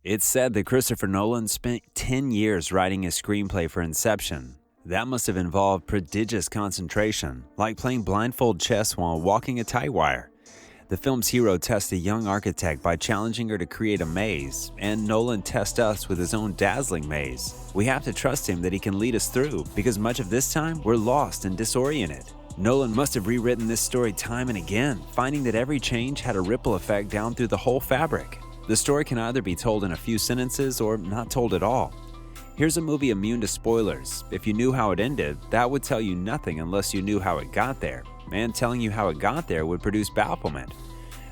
It's said that Christopher Nolan spent 10 years writing a screenplay for Inception. That must have involved prodigious concentration, like playing blindfold chess while walking a tight wire. The film's hero tests a young architect by challenging her to create a maze, and Nolan tests us with his own dazzling maze. We have to trust him that he can lead us through, because much of this time we're lost and disoriented. Nolan must have rewritten this story time and again, finding that every change had a ripple effect down through the whole fabric. The story can either be told in a few sentences or not told at all. Here's a movie immune to spoilers. If you knew how it ended, that would tell you nothing unless you knew how it got there, and telling you how it got there would produce bafflement.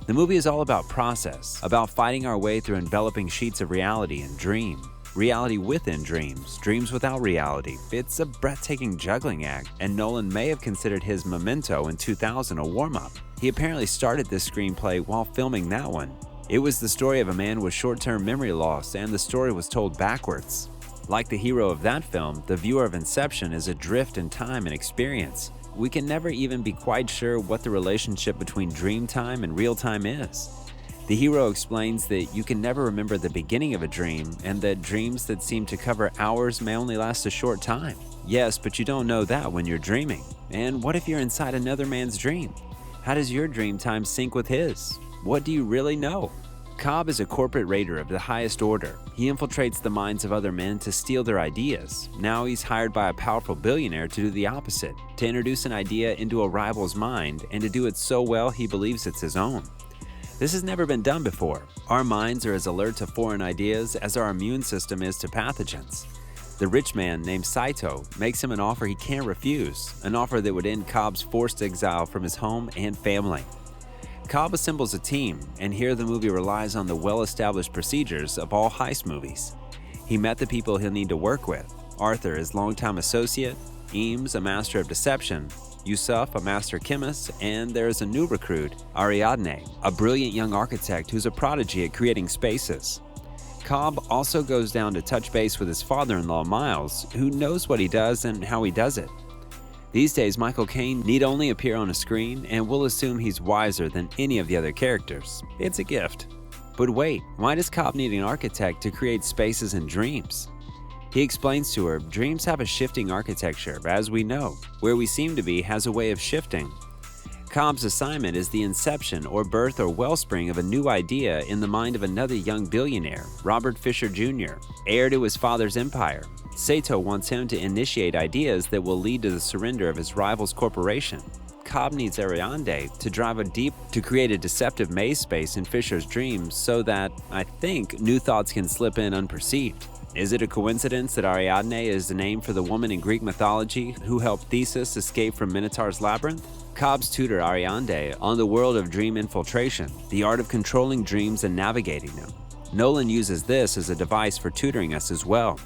The movie is all about process, about fighting our way through enveloping sheets of reality and dream. Reality within dreams, dreams without reality. It's a breathtaking juggling act, and Nolan may have considered his Memento in 2000 a warm-up. He apparently started this screenplay while filming that one. It was the story of a man with short-term memory loss, and the story was told backwards. Like the hero of that film, the viewer of Inception is adrift in time and experience. We can never even be quite sure what the relationship between dream time and real time is. The hero explains that you can never remember the beginning of a dream, and that dreams that seem to cover hours may only last a short time. Yes, but you don't know that when you're dreaming. And what if you're inside another man's dream? How does your dream time sync with his? What do you really know? Cobb is a corporate raider of the highest order. He infiltrates the minds of other men to steal their ideas. Now he's hired by a powerful billionaire to do the opposite, to introduce an idea into a rival's mind, and to do it so well he believes it's his own. This has never been done before. Our minds are as alert to foreign ideas as our immune system is to pathogens. The rich man named Saito makes him an offer he can't refuse, an offer that would end Cobb's forced exile from his home and family. Cobb assembles a team, and here the movie relies on the well-established procedures of all heist movies. He met the people he'll need to work with. Arthur, his longtime associate, Eames, a master of deception, Yusuf, a master chemist, and there is a new recruit, Ariadne, a brilliant young architect who's a prodigy at creating spaces. Cobb also goes down to touch base with his father-in-law, Miles, who knows what he does and how he does it. These days, Michael Caine need only appear on a screen, and we'll assume he's wiser than any of the other characters. It's a gift. But wait, why does Cobb need an architect to create spaces and dreams? He explains to her, dreams have a shifting architecture, as we know. Where we seem to be has a way of shifting. Cobb's assignment is the inception or birth or wellspring of a new idea in the mind of another young billionaire, Robert Fisher Jr., heir to his father's empire. Saito wants him to initiate ideas that will lead to the surrender of his rival's corporation. Cobb needs Ariadne to create a deceptive maze space in Fisher's dreams so that, I think, new thoughts can slip in unperceived. Is it a coincidence that Ariadne is the name for the woman in Greek mythology who helped Theseus escape from Minotaur's labyrinth? Cobb's tutor Ariadne on the world of dream infiltration, the art of controlling dreams and navigating them. Nolan uses this as a device for tutoring us as well,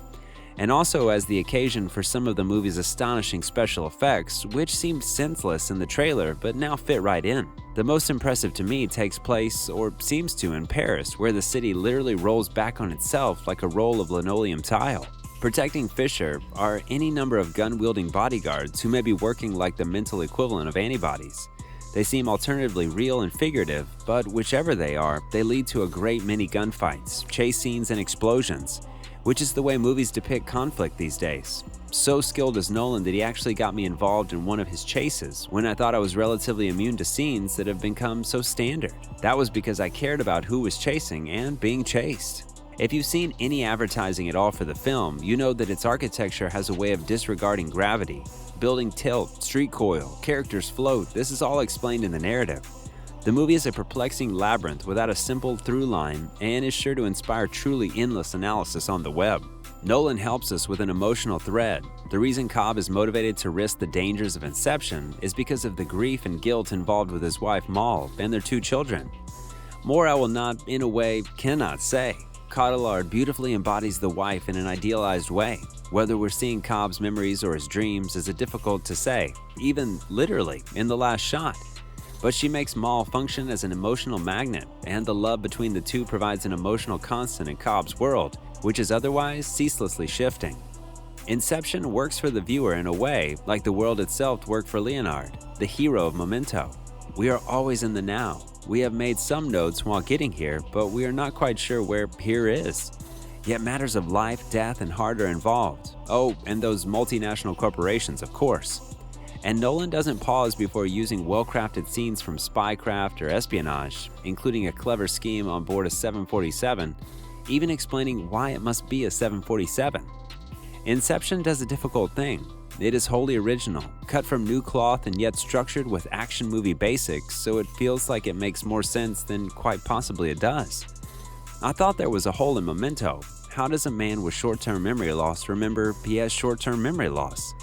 and also as the occasion for some of the movie's astonishing special effects, which seemed senseless in the trailer but now fit right in. The most impressive to me takes place, or seems to, in Paris, where the city literally rolls back on itself like a roll of linoleum tile. Protecting Fisher are any number of gun-wielding bodyguards who may be working like the mental equivalent of antibodies. They seem alternatively real and figurative, but whichever they are, they lead to a great many gunfights, chase scenes, and explosions, which is the way movies depict conflict these days. So skilled is Nolan that he actually got me involved in one of his chases when I thought I was relatively immune to scenes that have become so standard. That was because I cared about who was chasing and being chased. If you've seen any advertising at all for the film, you know that its architecture has a way of disregarding gravity. Building tilt, street coil, characters float, this is all explained in the narrative. The movie is a perplexing labyrinth without a simple through line and is sure to inspire truly endless analysis on the web. Nolan helps us with an emotional thread. The reason Cobb is motivated to risk the dangers of Inception is because of the grief and guilt involved with his wife Maul and their 2 children. More I will not, in a way, cannot say. Cotillard beautifully embodies the wife in an idealized way. Whether we're seeing Cobb's memories or his dreams is difficult to say, even literally in the last shot. But she makes Maul function as an emotional magnet, and the love between the two provides an emotional constant in Cobb's world, which is otherwise ceaselessly shifting. Inception works for the viewer in a way like the world itself worked for Leonard, the hero of Memento. We are always in the now. We have made some notes while getting here, but we are not quite sure where here is. Yet matters of life, death, and heart are involved. Oh, and those multinational corporations, of course. And Nolan doesn't pause before using well-crafted scenes from spycraft or espionage, including a clever scheme on board a 747, even explaining why it must be a 747. Inception does a difficult thing. It is wholly original, cut from new cloth and yet structured with action movie basics, so it feels like it makes more sense than quite possibly it does. I thought there was a hole in Memento. How does a man with short-term memory loss remember he has short-term memory loss?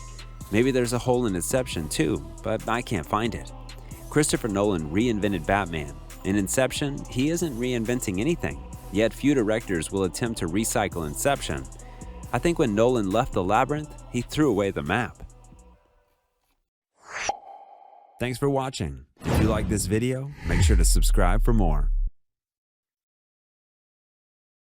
Maybe there's a hole in Inception too, but I can't find it. Christopher Nolan reinvented Batman. In Inception, he isn't reinventing anything, yet few directors will attempt to recycle Inception. I think when Nolan left the labyrinth, he threw away the map. Thanks for watching. If you like this video, make sure to subscribe for more.